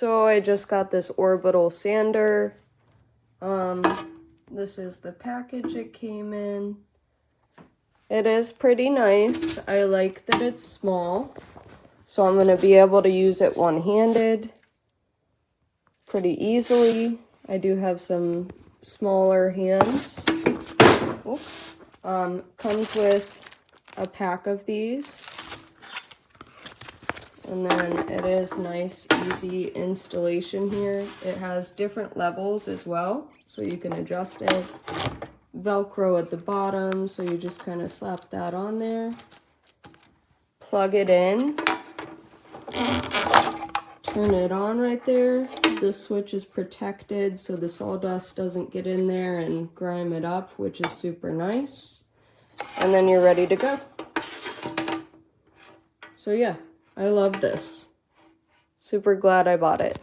So I just got this orbital sander. This is the package it came in. It is pretty nice. I like that it's small, so I'm going to be able to use it one-handed pretty easily. I do have some smaller hands. Oops. Comes with a pack of these, and then it is nice, easy installation here. It has different levels as well, so you can adjust it. Velcro at the bottom, so you just kind of slap that on there, plug it in, turn it on right there. The switch is protected so the sawdust doesn't get in there and grime it up, which is super nice. And then you're ready to go. So yeah, I love this. Super glad I bought it.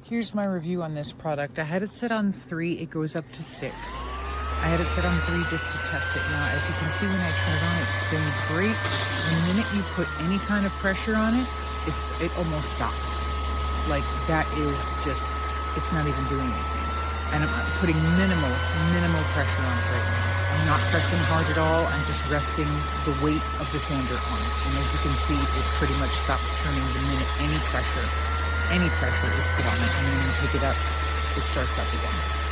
Here's my review on this product. I had it set on 3, it goes up to 6. I had it set on 3 just to test it. Now, as you can see, when I turn it on, it spins great. The minute you put any kind of pressure on it, it almost stops. Like, that is just, it's not even doing anything. And I'm putting minimal pressure on it right now. I'm not pressing hard at all. I'm just resting the weight of the sander on it. And as you can see, it pretty much stops turning the minute any pressure is put on it. And then when you pick it up, it starts up again.